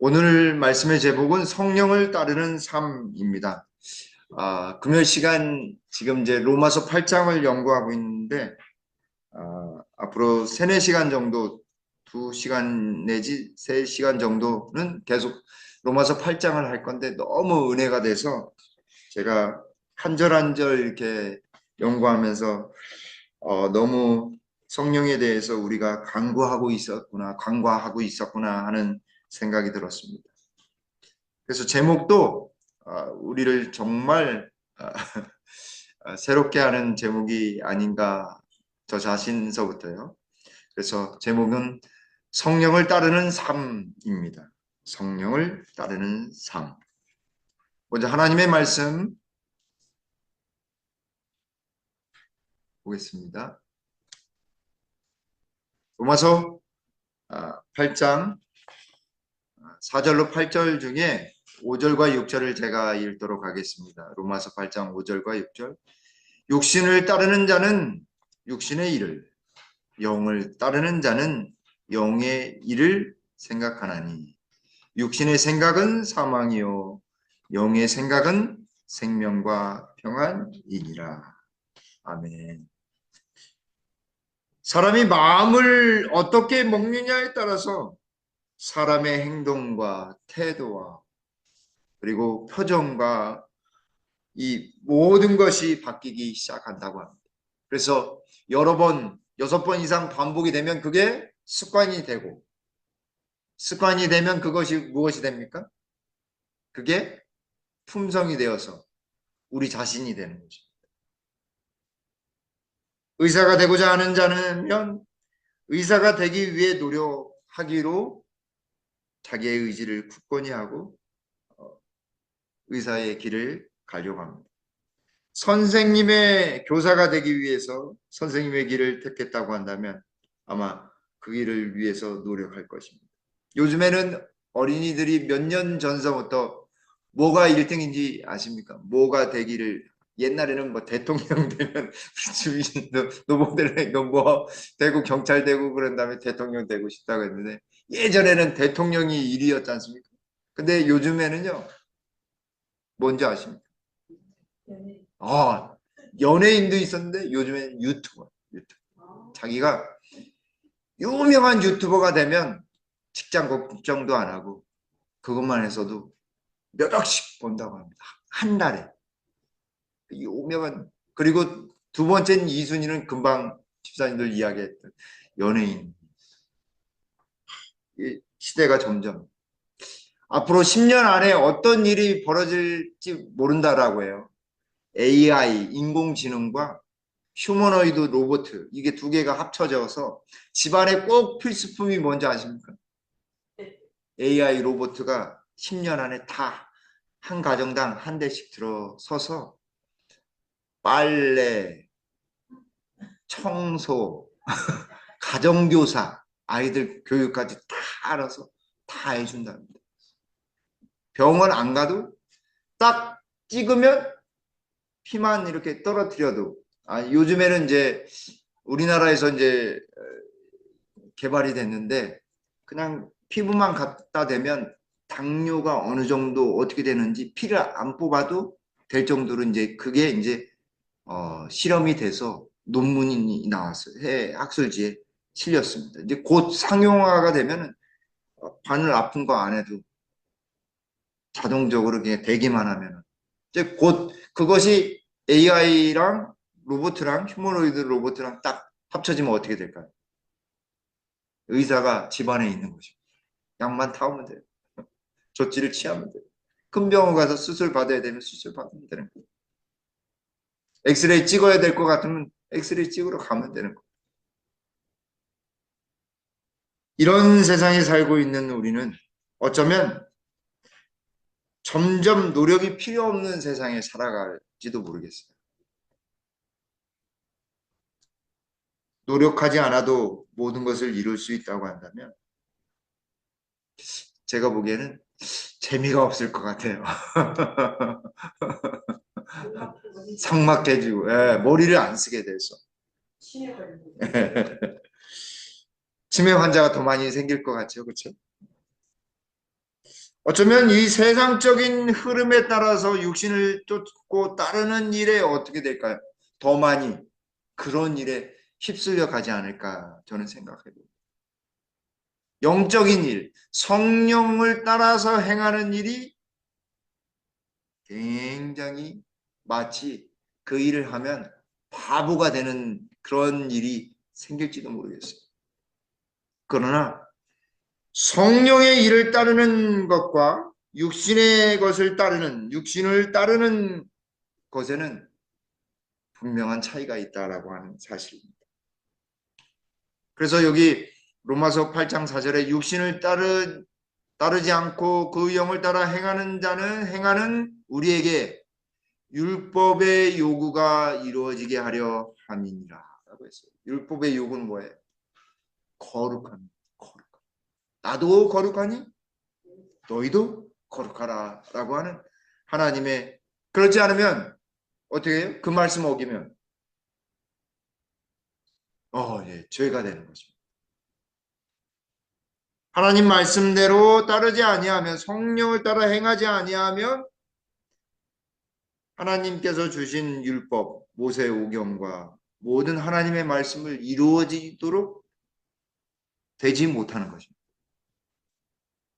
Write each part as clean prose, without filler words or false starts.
오늘 말씀의 제목은 성령을 따르는 삶입니다. 금요 시간 지금 이제 로마서 8장을 연구하고 있는데 앞으로 3, 4시간 정도 2시간 내지 3시간 정도는 계속 로마서 8장을 할 건데 너무 은혜가 돼서 제가 한 절 한 절 이렇게 연구하면서 너무 성령에 대해서 우리가 간과하고 있었구나 하는 생각이 들었습니다. 그래서 제목도 우리를 정말 새롭게 하는 제목이 아닌가 저 자신서부터요. 그래서 제목은 성령을 따르는 삶입니다. 성령을 따르는 삶. 먼저 하나님의 말씀 보겠습니다. 로마서 8장 4절로 8절 중에 5절과 6절을 제가 읽도록 하겠습니다. 로마서 8장 5절과 6절. 육신을 따르는 자는 육신의 일을, 영을 따르는 자는 영의 일을 생각하나니 육신의 생각은 사망이요 영의 생각은 생명과 평안이니라. 아멘. 사람이 마음을 어떻게 먹느냐에 따라서 사람의 행동과 태도와 그리고 표정과 이 모든 것이 바뀌기 시작한다고 합니다. 그래서 여러 번, 6번 이상 반복이 되면 그게 습관이 되고, 습관이 되면 그것이 무엇이 됩니까? 그게 품성이 되어서 우리 자신이 되는 거죠. 의사가 되고자 하는 자는 의사가 되기 위해 노력하기로 자기의 의지를 굳건히 하고 의사의 길을 가려고 합니다. 선생님의 교사가 되기 위해서 선생님의 길을 택했다고 한다면 아마 그 길을 위해서 노력할 것입니다. 요즘에는 어린이들이 몇 년 전서부터 뭐가 1등인지 아십니까? 뭐가 되기를 옛날에는 뭐 대통령 되면 주민도 노모델 너뭐 되고 경찰 되고 그런 다음에 대통령 되고 싶다고 했는데 예전에는 대통령이 1위였지 않습니까? 근데 요즘에는요 뭔지 아십니까? 아, 연예인도 있었는데 요즘엔 유튜버. 자기가 유명한 유튜버가 되면 직장 걱정도 안 하고 그것만 해서도 몇 억씩 번다고 합니다. 한 달에. 유명한 그리고 두 번째는 이순위는 금방 집사님들 이야기했던 연예인. 이 시대가 점점 앞으로 10년 안에 어떤 일이 벌어질지 모른다라고 해요. AI, 인공지능과 휴머노이드 로보트 이게 두 개가 합쳐져서 집안에 꼭 필수품이 뭔지 아십니까? AI 로보트가 10년 안에 다 한 가정당 한 대씩 들어서서 빨래, 청소, 가정교사, 아이들 교육까지 다 알아서 다 해준답니다. 병원 안 가도 딱 찍으면 피만 이렇게 떨어뜨려도 요즘에는 이제 우리나라에서 이제 개발이 됐는데 그냥 피부만 갖다 대면 당뇨가 어느 정도 어떻게 되는지 피를 안 뽑아도 될 정도로 이제 그게 이제 실험이 돼서 논문이 나왔어요. 해외 학술지에 실렸습니다. 이제 곧 상용화가 되면은 바늘 아픈 거 안 해도 자동적으로 그냥 대기만 하면은 이제 곧 그것이 AI랑 로봇이랑 휴머노이드 로봇이랑 딱 합쳐지면 어떻게 될까요? 의사가 집안에 있는 것입니다. 약만 타오면 돼요. 조치를 취하면 돼요. 큰 병원 가서 수술 받아야 되면 수술 받으면 되는 거예요. 엑스레이 찍어야 될 것 같으면 엑스레이 찍으러 가면 되는 거예요. 이런 세상에 살고 있는 우리는 어쩌면 점점 노력이 필요 없는 세상에 살아갈지도 모르겠어요. 노력하지 않아도 모든 것을 이룰 수 있다고 한다면 제가 보기에는 재미가 없을 것 같아요. 삭막해지고 머리를 안 쓰게 돼서 치매 환자가 더 많이 생길 것 같죠, 그렇죠? 어쩌면 이 세상적인 흐름에 따라서 육신을 쫓고 따르는 일에 어떻게 될까요? 더 많이 그런 일에 휩쓸려 가지 않을까 저는 생각해요. 영적인 일, 성령을 따라서 행하는 일이 굉장히 마치 그 일을 하면 바보가 되는 그런 일이 생길지도 모르겠어요. 그러나 성령의 일을 따르는 것과 육신의 것을 따르는, 육신을 따르는 것에는 분명한 차이가 있다라고 하는 사실입니다. 그래서 여기 로마서 8장 4절에 육신을 따르지 않고 그 영을 따라 행하는 자는 행하는 우리에게 율법의 요구가 이루어지게 하려 함이니라 라고 했어요. 율법의 요구는 뭐예요? 거룩함. 거룩함. 나도 거룩하니 너희도 거룩하라 라고 하는 하나님의, 그렇지 않으면 어떻게 해요? 그 말씀 어기면 예, 죄가 되는 것입니다. 하나님 말씀대로 따르지 아니하면, 성령을 따라 행하지 아니하면 하나님께서 주신 율법, 모세 오경과 모든 하나님의 말씀을 이루어지도록 되지 못하는 것입니다.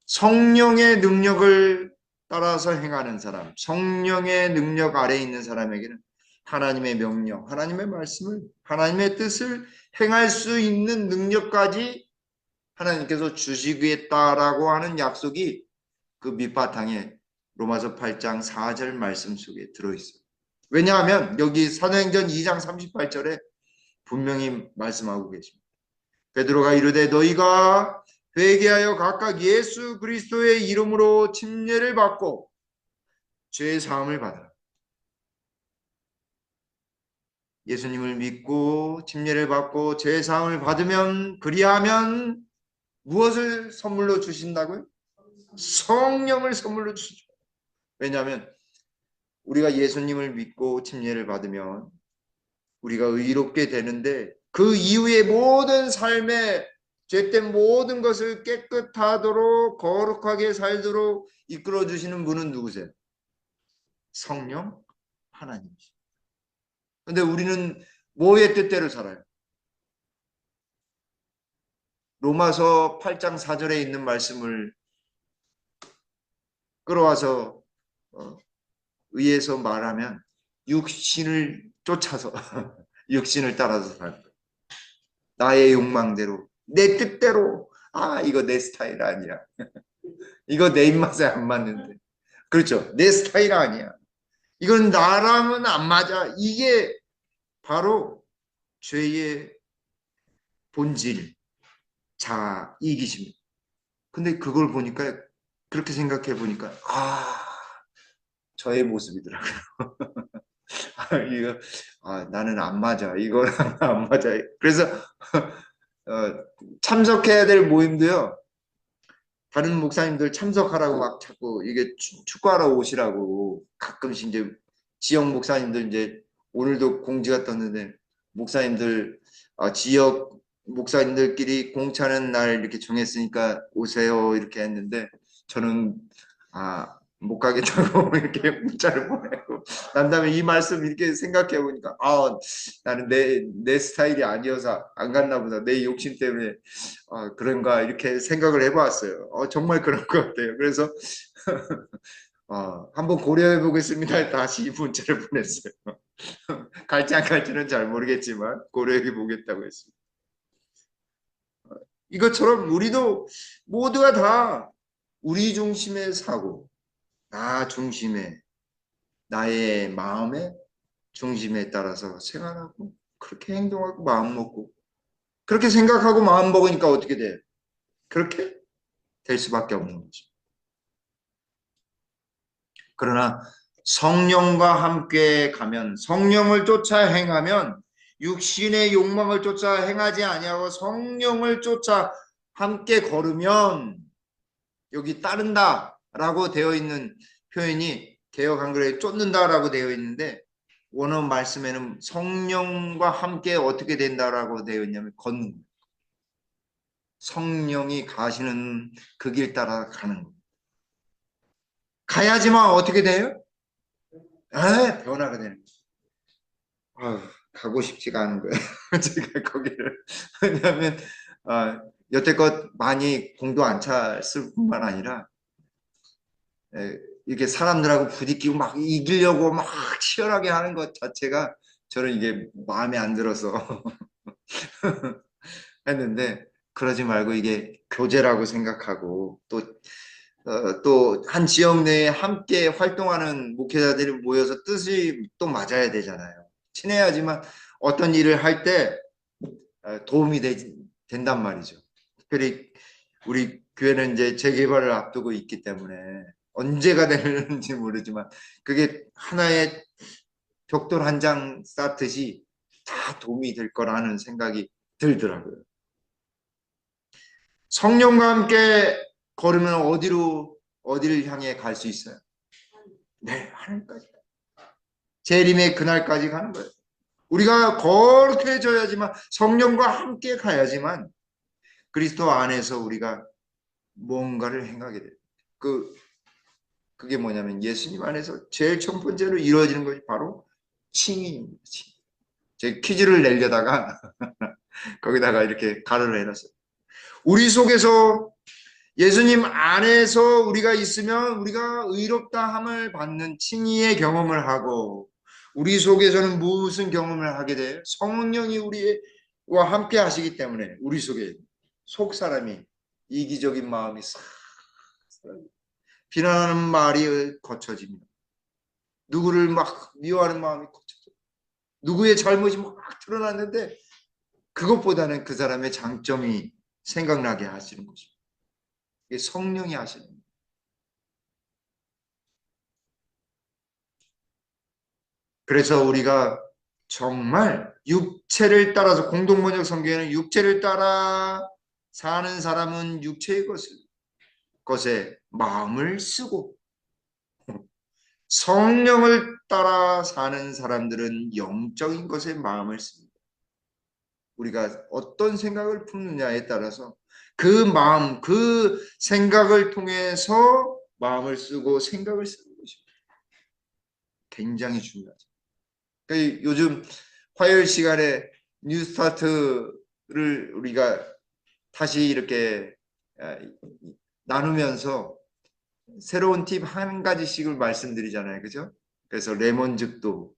성령의 능력을 따라서 행하는 사람, 성령의 능력 아래에 있는 사람에게는 하나님의 명령, 하나님의 말씀을, 하나님의 뜻을 행할 수 있는 능력까지 하나님께서 주시겠다라고 하는 약속이 그 밑바탕에 로마서 8장 4절 말씀 속에 들어있어요. 왜냐하면 여기 사도행전 2장 38절에 분명히 말씀하고 계십니다. 베드로가 이르되 너희가 회개하여 각각 예수 그리스도의 이름으로 침례를 받고 죄 사함을 받으라. 예수님을 믿고 침례를 받고 죄 사함을 받으면, 그리하면 무엇을 선물로 주신다고요? 성령을 선물로 주시죠. 왜냐하면 우리가 예수님을 믿고 침례를 받으면 우리가 의롭게 되는데, 그 이후의 모든 삶에 죄된 모든 것을 깨끗하도록 거룩하게 살도록 이끌어 주시는 분은 누구세요? 성령 하나님이십니다. 그런데 우리는 뭐의 뜻대로 살아요? 로마서 8장 4절에 있는 말씀을 끌어와서 의해서 말하면 육신을 쫓아서 육신을 따라서 살고, 나의 욕망대로, 내 뜻대로, 이거 내 스타일 아니야, 이거 내 입맛에 안 맞는데, 그렇죠, 내 스타일 아니야, 이건 나랑은 안 맞아, 이게 바로 죄의 본질, 자이기심입니다. 근데 그걸 보니까, 그렇게 생각해 보니까 저의 모습이더라고요. 이거 나는 안 맞아, 이거랑 안 맞아. 그래서 참석해야 될 모임도요, 다른 목사님들 참석하라고 막 자꾸 이게 축구하러 오시라고 가끔씩 이제 지역 목사님들, 이제 오늘도 공지가 떴는데 목사님들 지역 목사님들끼리 공차는 날 이렇게 정했으니까 오세요 이렇게 했는데, 저는 못 가겠다고 이렇게 문자를 보내고 난 다음에 이 말씀 이렇게 생각해 보니까 나는 내 스타일이 아니어서 안 갔나 보다, 내 욕심 때문에 그런가 이렇게 생각을 해봤어요. 정말 그런 것 같아요. 그래서 한번 고려해 보겠습니다. 다시 문자를 보냈어요. 갈지 안 갈지는 잘 모르겠지만 고려해 보겠다고 했습니다. 이것처럼 우리도 모두가 다 우리 중심의 사고, 나 중심의, 나의 마음의 중심에 따라서 생활하고 그렇게 행동하고 마음 먹고 그렇게 생각하고 마음 먹으니까 어떻게 돼요? 그렇게 될 수밖에 없는 거죠. 그러나 성령과 함께 가면, 성령을 쫓아 행하면, 육신의 욕망을 쫓아 행하지 아니하고 성령을 쫓아 함께 걸으면, 여기 따른다라고 되어 있는 표현이 개역 한글에 쫓는다라고 되어 있는데, 원어 말씀에는 성령과 함께 어떻게 된다라고 되어 있냐면 걷는 거예요. 성령이 가시는 그 길 따라 가는 거예요. 가야지만 어떻게 돼요? 변화가 되는 거예요. 가고 싶지가 않은 거예요. 제가 거기를. 왜냐하면 여태껏 많이 공도 안 찼을 뿐만 아니라 이렇게 사람들하고 부딪히고 막 이기려고 막 치열하게 하는 것 자체가 저는 이게 마음에 안 들어서 했는데, 그러지 말고 이게 교제라고 생각하고 또 한 지역 내에 함께 활동하는 목회자들이 모여서 뜻이 또 맞아야 되잖아요. 친해야지만 어떤 일을 할 때 도움이 된단 말이죠. 특별히 우리 교회는 이제 재개발을 앞두고 있기 때문에 언제가 되는지 모르지만 그게 하나의 벽돌 한 장 쌓듯이 다 도움이 될 거라는 생각이 들더라고요. 성령과 함께 걸으면 어디를 향해 갈 수 있어요? 네, 하늘까지. 재림의 그날까지 가는 거예요. 우리가 거룩해져야지만, 성령과 함께 가야지만 그리스도 안에서 우리가 뭔가를 행하게 돼요. 그게 뭐냐면 예수님 안에서 제일 첫 번째로 이루어지는 것이 바로 칭의입니다. 제가 퀴즈를 내려다가 거기다가 이렇게 가로를 해놨어요. 우리 속에서 예수님 안에서 우리가 있으면 우리가 의롭다 함을 받는 칭의의 경험을 하고, 우리 속에서는 무슨 경험을 하게 돼요? 성령이 우리와 함께 하시기 때문에 우리 속에 속 사람이 이기적인 마음이 싹 비난하는 말이 거쳐집니다. 누구를 막 미워하는 마음이 거쳐져. 누구의 잘못이 막 드러났는데 그것보다는 그 사람의 장점이 생각나게 하시는 거죠. 이게 성령이 하시는 거예요. 그래서 우리가 정말 육체를 따라서, 공동번역 성경에는 육체를 따라 사는 사람은 육체의 것에 마음을 쓰고, 성령을 따라 사는 사람들은 영적인 것에 마음을 씁니다. 우리가 어떤 생각을 품느냐에 따라서 그 마음, 그 생각을 통해서 마음을 쓰고 생각을 쓰는 것입니다. 굉장히 중요하죠. 그러니까 요즘 화요일 시간에 뉴스타트를 우리가 다시 이렇게 나누면서 새로운 팁 한 가지씩을 말씀드리잖아요. 그죠? 그래서 레몬즙도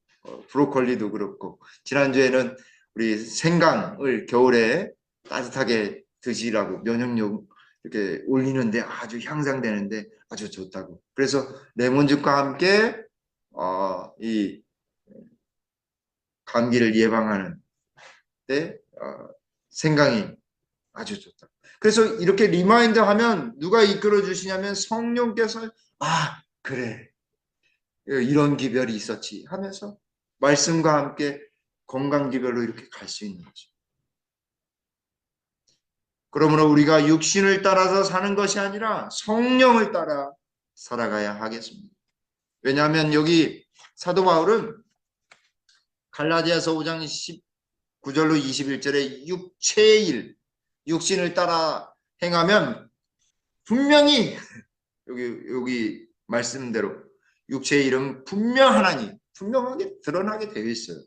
브로콜리도 그렇고, 지난주에는 우리 생강을 겨울에 따뜻하게 드시라고 면역력 이렇게 올리는데 아주 향상되는데 아주 좋다고. 그래서 레몬즙과 함께 이 감기를 예방하는 때 생강이 아주 좋다. 그래서 이렇게 리마인드 하면 누가 이끌어 주시냐면 성령께서, 그래, 이런 기별이 있었지 하면서 말씀과 함께 건강 기별로 이렇게 갈 수 있는 거죠. 그러므로 우리가 육신을 따라서 사는 것이 아니라 성령을 따라 살아가야 하겠습니다. 왜냐하면 여기 사도 바울은 갈라디아서 5장 19절로 21절에 육체의 일, 육신을 따라 행하면 분명히 여기 말씀대로 육체의 일은 분명하게 드러나게 되어 있어요.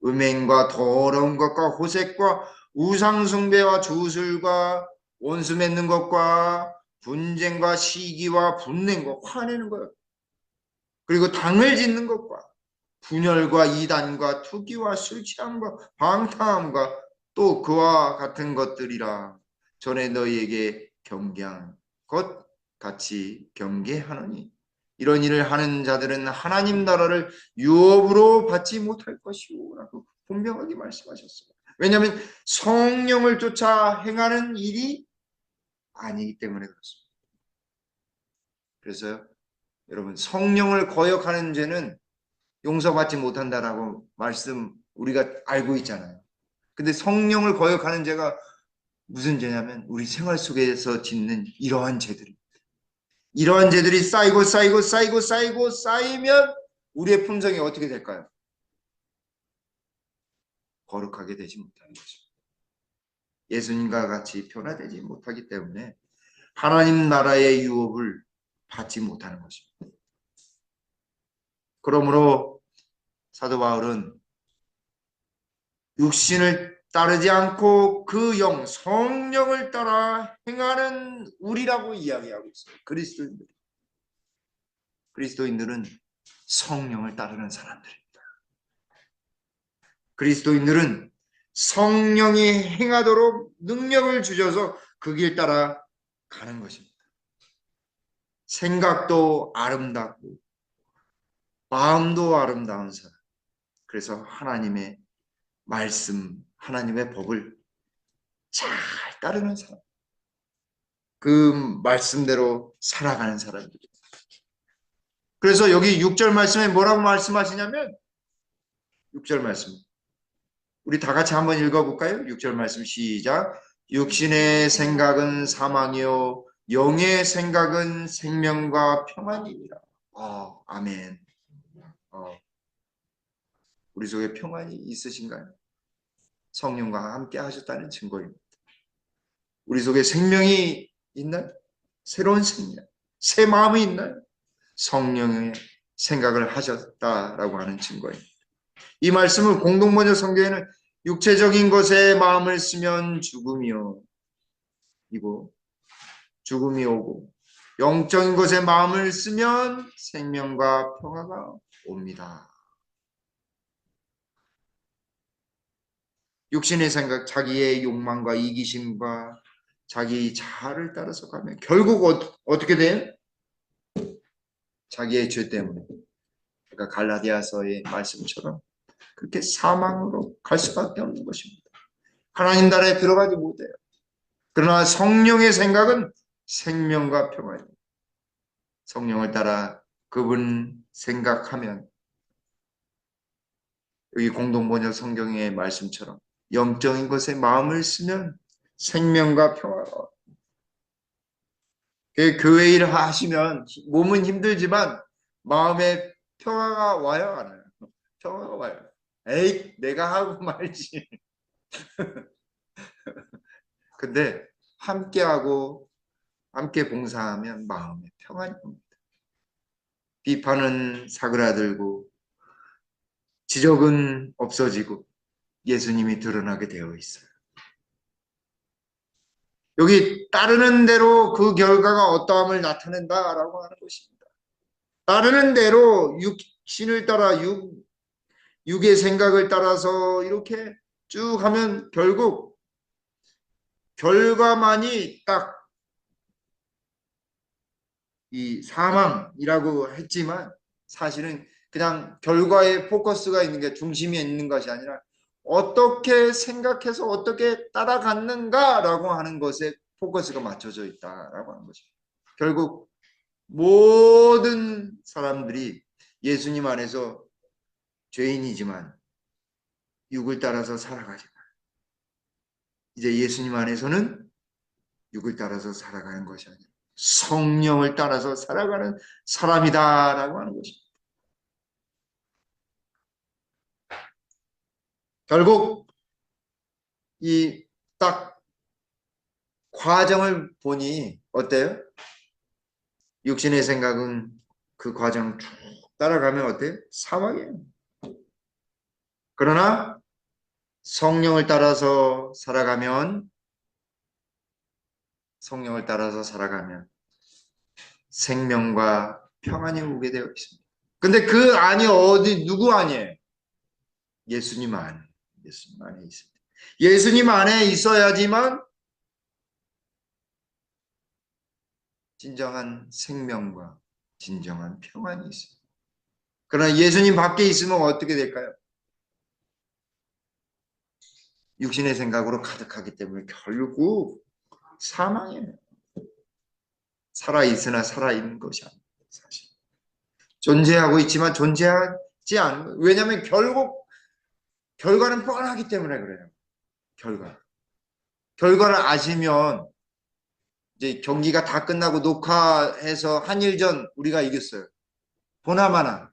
음행과 더러운 것과 호색과 우상숭배와 주술과 원수 맺는 것과 분쟁과 시기와 분냉과 화내는 것, 그리고 당을 짓는 것과 분열과 이단과 투기와 술 취함과 방탕함과 또 그와 같은 것들이라. 전에 너희에게 경계한 것 같이 경계하노니 이런 일을 하는 자들은 하나님 나라를 유업으로 받지 못할 것이오 라고 분명하게 말씀하셨어요. 왜냐하면 성령을 쫓아 행하는 일이 아니기 때문에 그렇습니다. 그래서 여러분, 성령을 거역하는 죄는 용서받지 못한다라고 말씀 우리가 알고 있잖아요. 근데 성령을 거역하는 죄가 무슨 죄냐면 우리 생활 속에서 짓는 이러한 죄들이 쌓이면 우리의 품성이 어떻게 될까요? 거룩하게 되지 못하는 거죠. 예수님과 같이 변화되지 못하기 때문에 하나님 나라의 유업을 받지 못하는 것입니다. 그러므로 사도 바울은 육신을 따르지 않고 그 영, 성령을 따라 행하는 우리라고 이야기하고 있어요. 그리스도인들은 성령을 따르는 사람들입니다. 그리스도인들은 성령이 행하도록 능력을 주셔서 그 길 따라 가는 것입니다. 생각도 아름답고 마음도 아름다운 사람. 그래서 하나님의 말씀, 하나님의 법을 잘 따르는 사람. 그 말씀대로 살아가는 사람들입니다. 그래서 여기 6절 말씀에 뭐라고 말씀하시냐면 6절 말씀. 우리 다 같이 한번 읽어볼까요? 6절 말씀 시작. 육신의 생각은 사망이요 영의 생각은 생명과 평안이니라. 아멘. 우리 속에 평안이 있으신가요? 성령과 함께 하셨다는 증거입니다. 우리 속에 생명이 있나요? 새로운 생명, 새 마음이 있나요? 성령의 생각을 하셨다라고 하는 증거입니다. 이 말씀을 공동번역 성경에는 육체적인 것에 마음을 쓰면 죽음이요 이고 죽음이 오고 영적인 것에 마음을 쓰면 생명과 평화가 옵니다. 육신의 생각, 자기의 욕망과 이기심과 자기 자아를 따라서 가면 결국 어떻게 돼요? 자기의 죄 때문에. 그러니까 갈라디아서의 말씀처럼 그렇게 사망으로 갈 수밖에 없는 것입니다. 하나님 나라에 들어가지 못해요. 그러나 성령의 생각은 생명과 평화입니다. 성령을 따라 그분 생각하면 여기 공동번역 성경의 말씀처럼 영적인 것에 마음을 쓰면 생명과 평화가 교회 일을 하시면 몸은 힘들지만 마음에 평화가 와요, 안 와요? 평화가 와요. 에이, 내가 하고 말지. 근데 함께하고 함께 봉사하면 마음에 평안이 옵니다. 비판은 사그라들고 지적은 없어지고 예수님이 드러나게 되어 있어요. 여기 따르는 대로 그 결과가 어떠함을 나타낸다라고 하는 것입니다. 따르는 대로 육신을 따라 육의 생각을 따라서 이렇게 쭉 하면 결국 결과만이 딱 이 사망이라고 했지만 사실은 그냥 결과에 포커스가 있는 게 중심이 있는 것이 아니라 어떻게 생각해서 어떻게 따라갔는가라고 하는 것에 포커스가 맞춰져 있다라고 하는 거죠. 결국 모든 사람들이 예수님 안에서 죄인이지만 육을 따라서 살아가지만 이제 예수님 안에서는 육을 따라서 살아가는 것이 아니라 성령을 따라서 살아가는 사람이다라고 하는 것입니다. 결국 이 딱 과정을 보니 어때요? 육신의 생각은 그 과정 쭉 따라가면 어때요? 사망이에요. 그러나 성령을 따라서 살아가면 생명과 평안이 오게 되어 있습니다. 근데 그 안이 누구 안이에요? 예수님 안에 있습니다. 예수님 안에 있어야지만 진정한 생명과 진정한 평안이 있습니다. 그러나 예수님 밖에 있으면 어떻게 될까요? 육신의 생각으로 가득하기 때문에 결국 사망이에요. 살아있으나 살아있는 것이 아닙니다. 사실 존재하고 있지만 존재하지 않는 거예요. 왜냐하면 결국 결과는 뻔하기 때문에 그래요. 결과를 아시면 이제 경기가 다 끝나고 녹화해서 한일전 우리가 이겼어요. 보나마나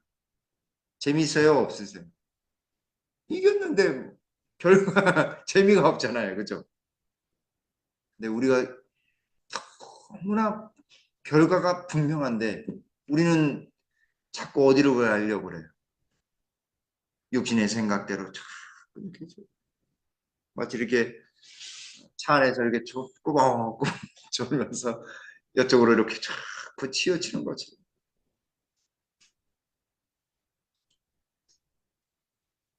재밌어요? 없으세요? 이겼는데 결과 재미가 없잖아요. 그죠? 근데 우리가 너무나 결과가 분명한데 우리는 자꾸 어디로 가려고 그래요? 육신의 생각대로 이렇게 마치 이렇게 차 안에서 이렇게 꾸벅꾸벅 졸면서 이쪽으로 이렇게 자꾸 치우치는 거죠.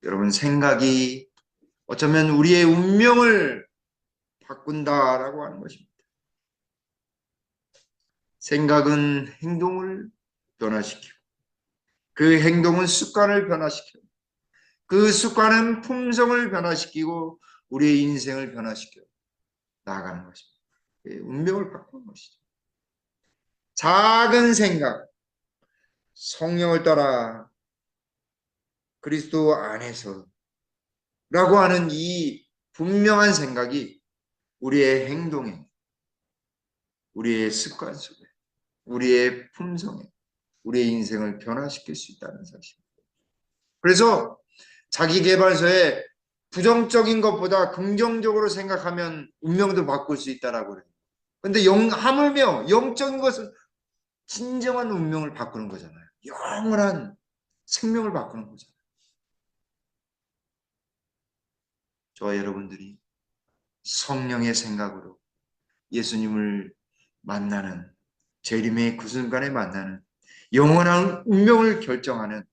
여러분, 생각이 어쩌면 우리의 운명을 바꾼다라고 하는 것입니다. 생각은 행동을 변화시키고 그 행동은 습관을 변화시키고 그 습관은 품성을 변화시키고 우리의 인생을 변화시켜 나아가는 것입니다. 운명을 바꾸는 것이죠. 작은 생각, 성령을 따라 그리스도 안에서 라고 하는 이 분명한 생각이 우리의 행동에, 우리의 습관 속에, 우리의 품성에, 우리의 인생을 변화시킬 수 있다는 사실입니다. 그래서 자기계발서에 부정적인 것보다 긍정적으로 생각하면 운명도 바꿀 수 있다라고 그래요. 근데 하물며 영적인 것은 진정한 운명을 바꾸는 거잖아요. 영원한 생명을 바꾸는 거잖아요. 저와 여러분들이 성령의 생각으로 예수님을 만나는 재림의 그 순간에 만나는 영원한 운명을 결정하는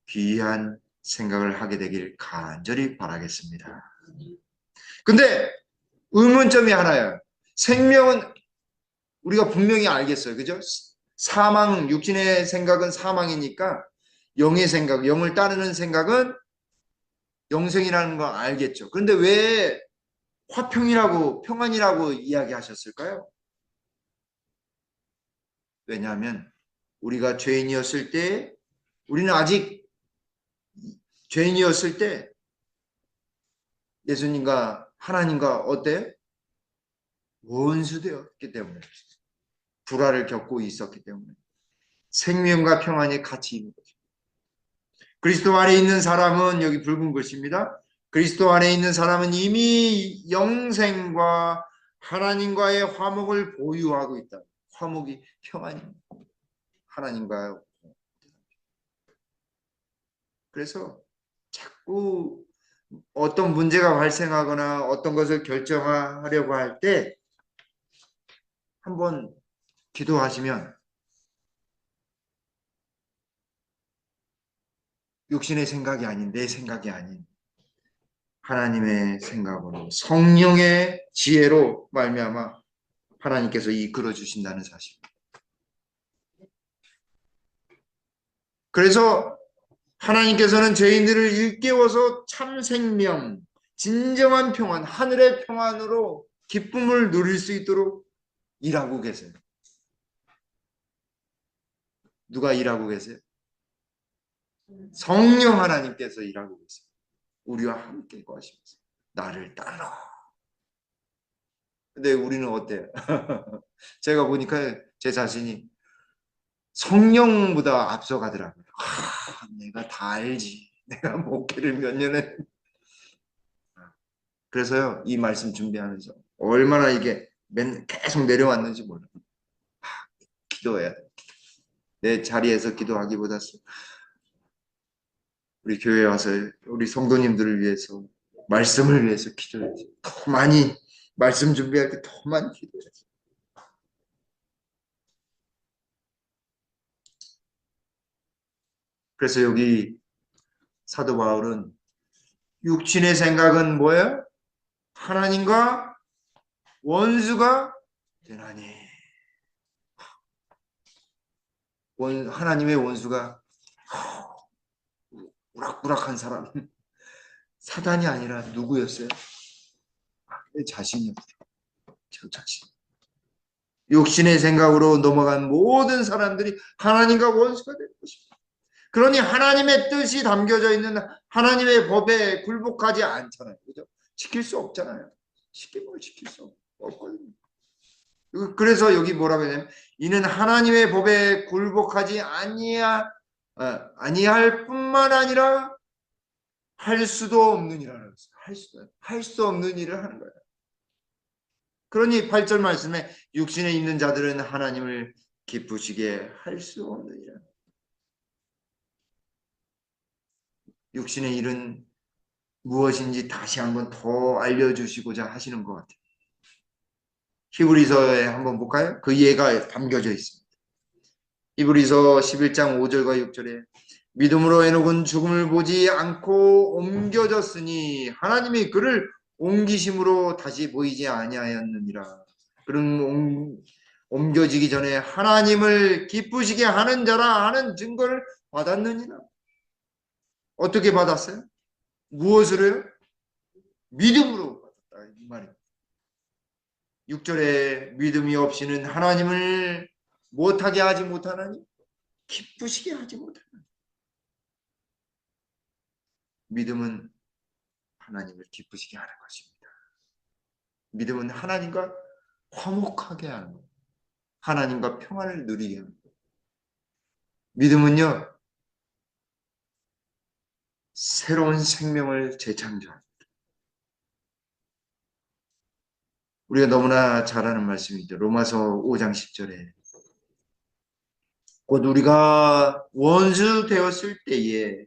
귀한 생각을 하게 되길 간절히 바라겠습니다. 근데 의문점이 하나예요. 생명은 우리가 분명히 알겠어요. 그죠? 사망, 육신의 생각은 사망이니까 영의 생각, 영을 따르는 생각은 영생이라는 거 알겠죠. 그런데 왜 화평이라고, 평안이라고 이야기하셨을까요? 왜냐하면 우리가 죄인이었을 때, 우리는 아직 죄인이었을 때 예수님과 하나님과 어때요? 원수되었기 때문에, 불화를 겪고 있었기 때문에 생명과 평안이 같이 있는 거죠. 그리스도 안에 있는 사람은 여기 붉은 글씨입니다. 그리스도 안에 있는 사람은 이미 영생과 하나님과의 화목을 보유하고 있다. 화목이 평안입니다. 하나님과. 그래서 자꾸 어떤 문제가 발생하거나 어떤 것을 결정하려고 할 때 한번 기도하시면 육신의 생각이 아닌 내 생각이 아닌 하나님의 생각으로 성령의 지혜로 말미암아 하나님께서 이끌어 주신다는 사실. 그래서 하나님께서는 죄인들을 일깨워서 참 생명, 진정한 평안, 하늘의 평안으로 기쁨을 누릴 수 있도록 일하고 계세요. 누가 일하고 계세요? 성령 하나님께서 일하고 계세요. 우리와 함께 거하시면서 나를 따라. 근데 우리는 어때요? 제가 보니까 제 자신이 성령보다 앞서가더라고요. 내가 다 알지. 내가 목회를 몇 년을. 그래서요, 이 말씀 준비하면서 얼마나 이게 계속 내려왔는지 몰라요. 기도해야 돼. 내 자리에서 기도하기보다 우리 교회에 와서 우리 성도님들을 위해서 말씀을 위해서 기도해야지. 더 많이 말씀 준비할 때 더 많이 기도해야지. 그래서 여기 사도 바울은 육신의 생각은 뭐예요? 하나님과 원수가 되나니. 하나님의 원수가 우락부락한 사람. 사단이 아니라 누구였어요? 내 자신이었어요. 저 자신. 육신의 생각으로 넘어간 모든 사람들이 하나님과 원수가 될 것입니다. 그러니 하나님의 뜻이 담겨져 있는 하나님의 법에 굴복하지 않잖아요. 그죠? 지킬 수 없잖아요. 시키면 지킬 수 없거든요. 그래서 여기 뭐라고 하냐면 이는 하나님의 법에 굴복하지 아니할 뿐만 아니라 할 수도 없는 일을 하는 거예요. 할 수 없는 일을 하는 거예요. 그러니 8절 말씀에 육신에 있는 자들은 하나님을 기쁘시게 할 수 없느니라. 육신의 일은 무엇인지 다시 한번 더 알려주시고자 하시는 것 같아요. 히브리서에 한번 볼까요? 그 예가 담겨져 있습니다. 히브리서 11장 5절과 6절에 믿음으로 에녹은 죽음을 보지 않고 옮겨졌으니 하나님이 그를 옮기심으로 다시 보이지 아니하였느니라. 그는 옮겨지기 전에 하나님을 기쁘시게 하는 자라 하는 증거를 받았느니라. 어떻게 받았어요? 무엇으로요? 믿음으로 받았다 이 말입니다. 6절에 믿음이 없이는 하나님을 못하게 하지 못하나니 기쁘시게 하지 못하나니. 믿음은 하나님을 기쁘시게 하는 것입니다. 믿음은 하나님과 화목하게 하는 것, 하나님과 평안을 누리게 하는 것. 믿음은요, 새로운 생명을 재창조합니다. 우리가 너무나 잘 아는 말씀이죠. 로마서 5장 10절에 곧 우리가 원수 되었을 때에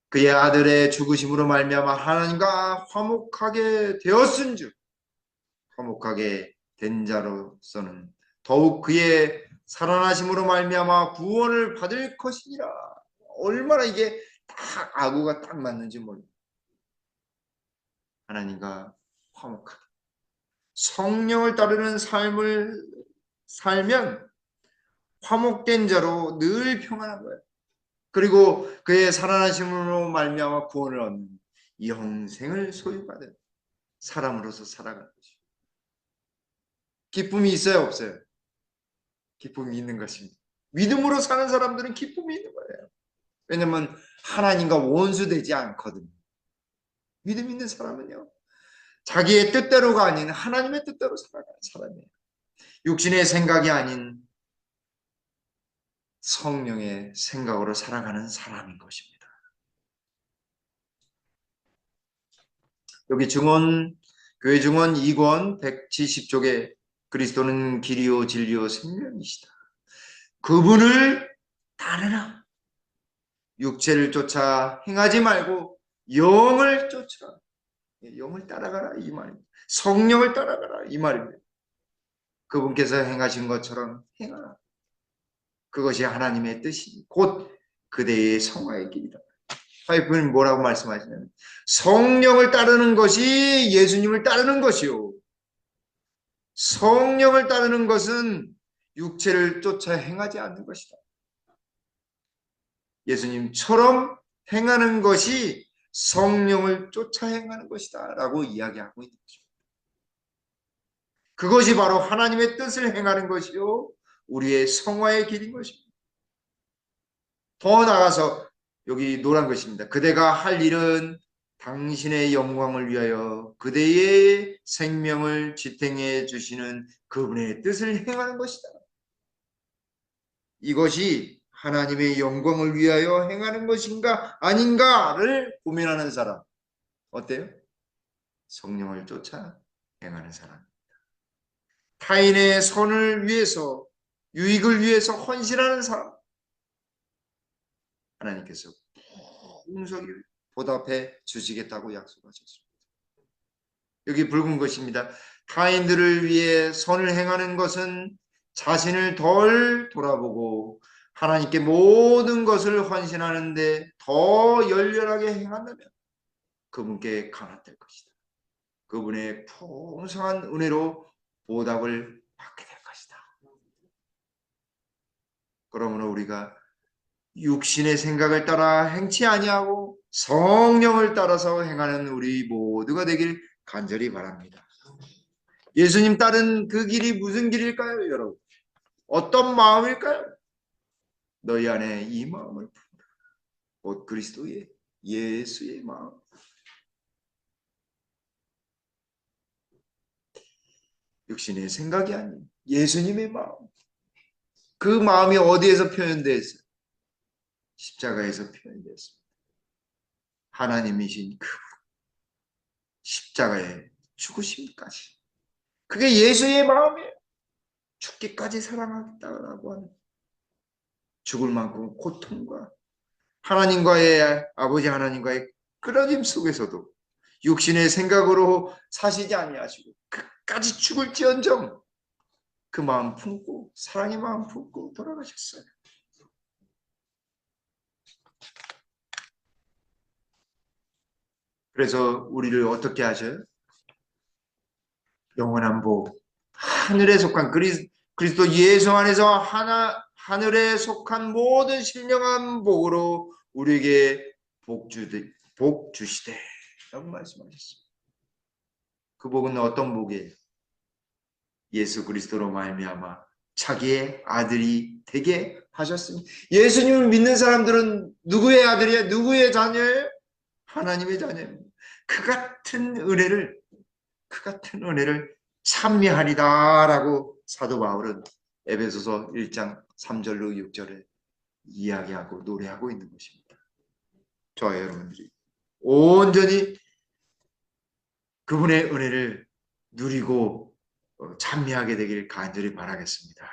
그의 아들의 죽으심으로 말미암아 하나님과 화목하게 되었은즉 화목하게 된 자로서는 더욱 그의 살아나심으로 말미암아 구원을 받을 것이니라. 얼마나 이게 딱 아구가 딱 맞는지 모릅니다. 하나님과 화목하게 성령을 따르는 삶을 살면 화목된 자로 늘 평안한 거예요. 그리고 그의 살아나심으로 말미암아 구원을 얻는 영생을 소유받은 사람으로서 살아가는 것이죠. 기쁨이 있어요, 없어요? 기쁨이 있는 것입니다. 믿음으로 사는 사람들은 기쁨이 있는 거예요. 왜냐하면 하나님과 원수되지 않거든요. 믿음 있는 사람은요, 자기의 뜻대로가 아닌 하나님의 뜻대로 살아가는 사람이에요. 육신의 생각이 아닌 성령의 생각으로 살아가는 사람인 것입니다. 여기 교회 증언 2권 170쪽에 그리스도는 길이요 진리요 생명이시다. 그분을 따르라. 육체를 쫓아 행하지 말고 영을 쫓으라. 영을 따라가라 이 말입니다. 성령을 따라가라 이 말입니다. 그분께서 행하신 것처럼 행하라. 그것이 하나님의 뜻이 곧 그대의 성화의 길이다. 파이프는 뭐라고 말씀하시냐면 성령을 따르는 것이 예수님을 따르는 것이요. 성령을 따르는 것은 육체를 쫓아 행하지 않는 것이다. 예수님처럼 행하는 것이 성령을 쫓아 행하는 것이다 라고 이야기하고 있는 것입니다. 그것이 바로 하나님의 뜻을 행하는 것이요 우리의 성화의 길인 것입니다. 더 나아가서 여기 노란 것입니다. 그대가 할 일은 당신의 영광을 위하여 그대의 생명을 지탱해 주시는 그분의 뜻을 행하는 것이다. 이것이 하나님의 영광을 위하여 행하는 것인가 아닌가를 고민하는 사람 어때요? 성령을 쫓아 행하는 사람. 타인의 선을 위해서 유익을 위해서 헌신하는 사람. 하나님께서 풍성히 보답해 주시겠다고 약속하셨습니다. 여기 붉은 것입니다. 타인들을 위해 선을 행하는 것은 자신을 덜 돌아보고 하나님께 모든 것을 헌신하는데 더 열렬하게 행한다면 그분께 감압될 것이다. 그분의 풍성한 은혜로 보답을 받게 될 것이다. 그러므로 우리가 육신의 생각을 따라 행치 아니하고 성령을 따라서 행하는 우리 모두가 되길 간절히 바랍니다. 예수님 따른 그 길이 무슨 길일까요, 여러분? 어떤 마음일까요? 너희 안에 이 마음을 품으라. 곧 그리스도의 예수의 마음. 육신의 생각이 아닌 예수님의 마음. 그 마음이 어디에서 표현되었어요? 십자가에서 표현되었습니다. 하나님이신 그 십자가의 죽으심까지 그게 예수의 마음이에요. 죽기까지 사랑하겠다라고 하는 죽을 만큼 고통과 하나님과의 아버지 하나님과의 끊어짐 속에서도 육신의 생각으로 사시지 아니하시고 끝까지 죽을지언정 그 마음 품고 사랑의 마음 품고 돌아가셨어요. 그래서 우리를 어떻게 하셔요? 영원한 복, 하늘에 속한 그리스도 예수 안에서 하늘에 속한 모든 신령한 복으로 우리에게 복 주시되 라고 말씀하셨습니다. 그 복은 어떤 복이에요? 예수 그리스도로 말미암아 자기의 아들이 되게 하셨습니다. 예수님을 믿는 사람들은 누구의 아들이에요? 누구의 자녀예요? 하나님의 자녀입니다. 그 같은 은혜를 찬미하리다라고 사도 바울은 에베소서 1장 3절로 6절에 이야기하고 노래하고 있는 것입니다. 저와 여러분들이 온전히 그분의 은혜를 누리고 찬미하게 되길 간절히 바라겠습니다.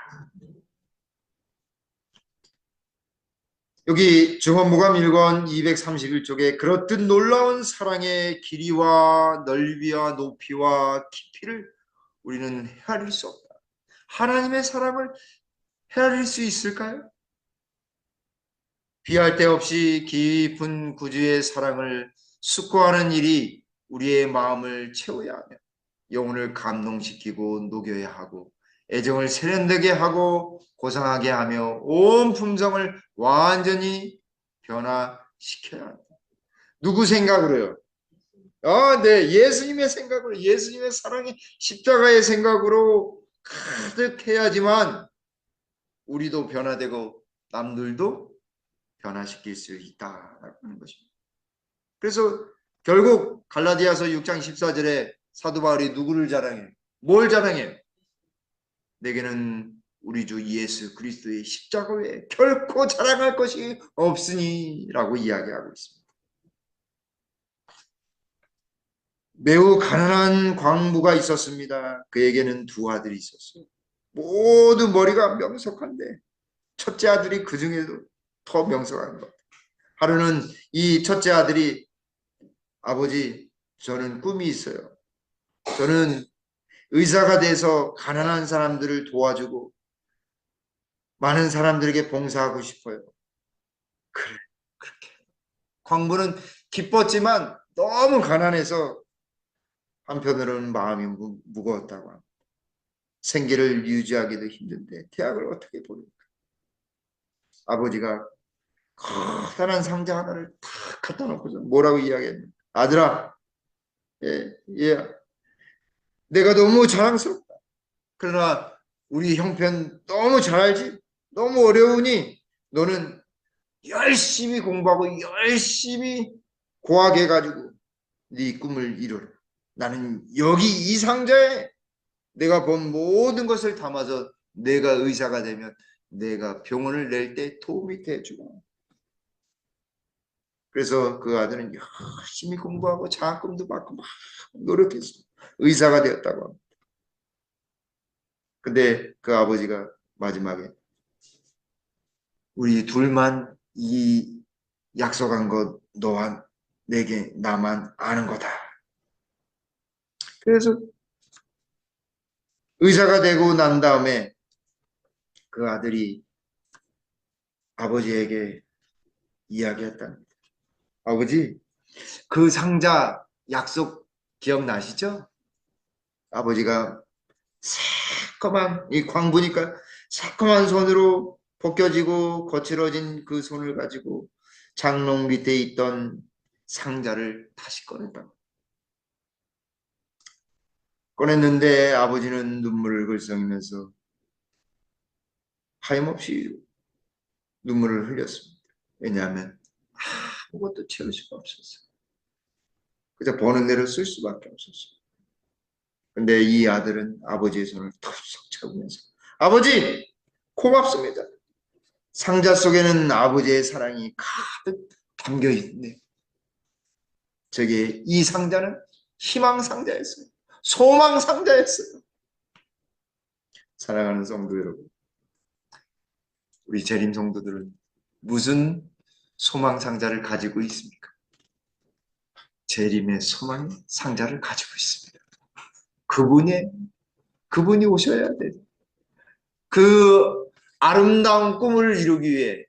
여기 중언부감 1권 231쪽에 그렇듯 놀라운 사랑의 길이와 넓이와 높이와 깊이를 우리는 헤아릴 수 없다. 하나님의 사랑을 헤아릴 수 있을까요? 비할 데 없이 깊은 구주의 사랑을 숙고하는 일이 우리의 마음을 채워야 하며 영혼을 감동시키고 녹여야 하고 애정을 세련되게 하고 고상하게 하며 온 품성을 완전히 변화시켜야 한다. 누구 생각으로요? 네, 예수님의 생각으로, 예수님의 사랑이 십자가의 생각으로 가득해야지만 우리도 변화되고 남들도 변화시킬 수 있다라고 하는 것입니다. 그래서 결국 갈라디아서 6장 14절에 사도 바울이 누구를 자랑해? 뭘 자랑해? 내게는 우리 주 예수 그리스도의 십자가 외에 결코 자랑할 것이 없으니 라고 이야기하고 있습니다. 매우 가난한 광부가 있었습니다. 그에게는 두 아들이 있었어요. 모두 머리가 명석한데 첫째 아들이 그 중에도 더 명석한 것 같아요. 하루는 이 첫째 아들이 아버지, 저는 꿈이 있어요. 저는 의사가 돼서 가난한 사람들을 도와주고 많은 사람들에게 봉사하고 싶어요. 그래, 그렇게. 광부는 기뻤지만 너무 가난해서 한편으로는 마음이 무거웠다고 합니다. 생계를 유지하기도 힘든데 대학을 어떻게 보낼까? 아버지가 커다란 상자 하나를 탁 갖다 놓고서 뭐라고 이야기했냐? 아들아, 예, 내가 너무 자랑스럽다. 그러나 우리 형편 너무 잘 알지? 너무 어려우니 너는 열심히 공부하고 열심히 고학해가지고 네 꿈을 이루라. 나는 여기 이 상자에 내가 본 모든 것을 담아서 내가 의사가 되면 내가 병원을 낼 때 도움이 돼주고. 그래서 그 아들은 열심히 공부하고 장학금도 받고 막 노력했어. 의사가 되었다고 합니다. 근데 그 아버지가 마지막에 우리 둘만 이 약속한 것 너와 내게 나만 아는 거다. 그래서 의사가 되고 난 다음에 그 아들이 아버지에게 이야기했답니다. 아버지, 그 상자 약속 기억나시죠? 아버지가 새까만 이 광부니까 새까만 손으로 벗겨지고 거칠어진 그 손을 가지고 장롱 밑에 있던 상자를 다시 꺼냈다. 꺼냈는데 아버지는 눈물을 글썽이면서 하염없이 눈물을 흘렸습니다. 왜냐하면 아무것도 채울 수가 없었어요. 그저 버는 대로 쓸 수밖에 없었어요. 근데 이 아들은 아버지의 손을 덥석 잡으면서 아버지 고맙습니다. 상자 속에는 아버지의 사랑이 가득 담겨 있네. 저게 이 상자는 희망 상자였어요. 소망 상자였어요. 사랑하는 성도 여러분, 우리 재림 성도들은 무슨 소망 상자를 가지고 있습니까? 재림의 소망 상자를 가지고 있습니다. 그분이 오셔야 돼. 그 아름다운 꿈을 이루기 위해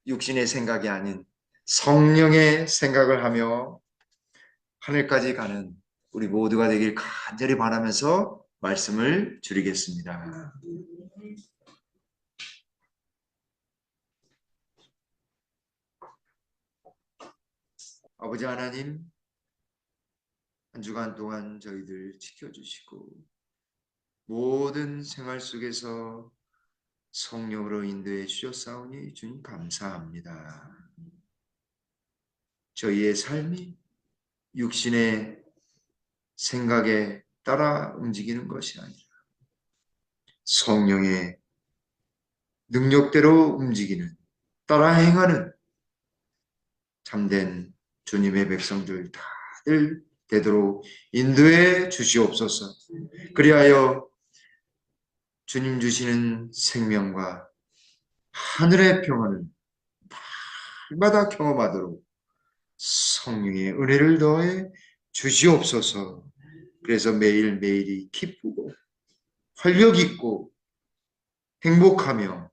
육신의 생각이 아닌 성령의 생각을 하며 하늘까지 가는 우리 모두가 되길 간절히 바라면서 말씀을 드리겠습니다. 아버지 하나님, 한 주간 동안 저희들 지켜주시고 모든 생활 속에서 성령으로 인도해 주셨사오니 주님 감사합니다. 저희의 삶이 육신의 생각에 따라 움직이는 것이 아니라 성령의 능력대로 움직이는, 따라 행하는 참된 주님의 백성들 다들 되도록 인도해 주시옵소서. 그리하여 주님 주시는 생명과 하늘의 평안을 날마다 경험하도록 성령의 은혜를 더해 주시옵소서. 그래서 매일매일이 기쁘고 활력 있고 행복하며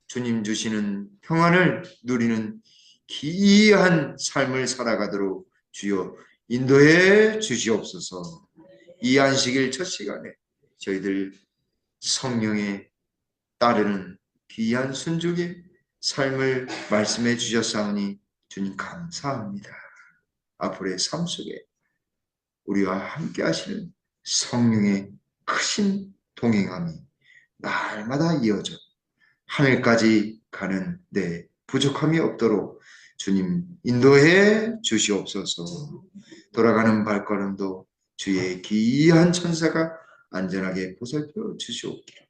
주님 주시는 평안을 누리는 기이한 삶을 살아가도록 주여 인도해 주시옵소서. 이 안식일 첫 시간에 저희들 성령에 따르는 귀한 순종의 삶을 말씀해 주셨사오니 주님 감사합니다. 앞으로의 삶 속에 우리와 함께 하시는 성령의 크신 동행함이 날마다 이어져 하늘까지 가는 데 부족함이 없도록 주님 인도해 주시옵소서. 돌아가는 발걸음도 주의 귀한 천사가 안전하게 보살펴 주시옵기를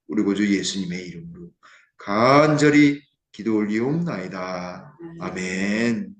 우리 구주 예수님의 이름으로 간절히 기도 올리옵나이다. 아멘.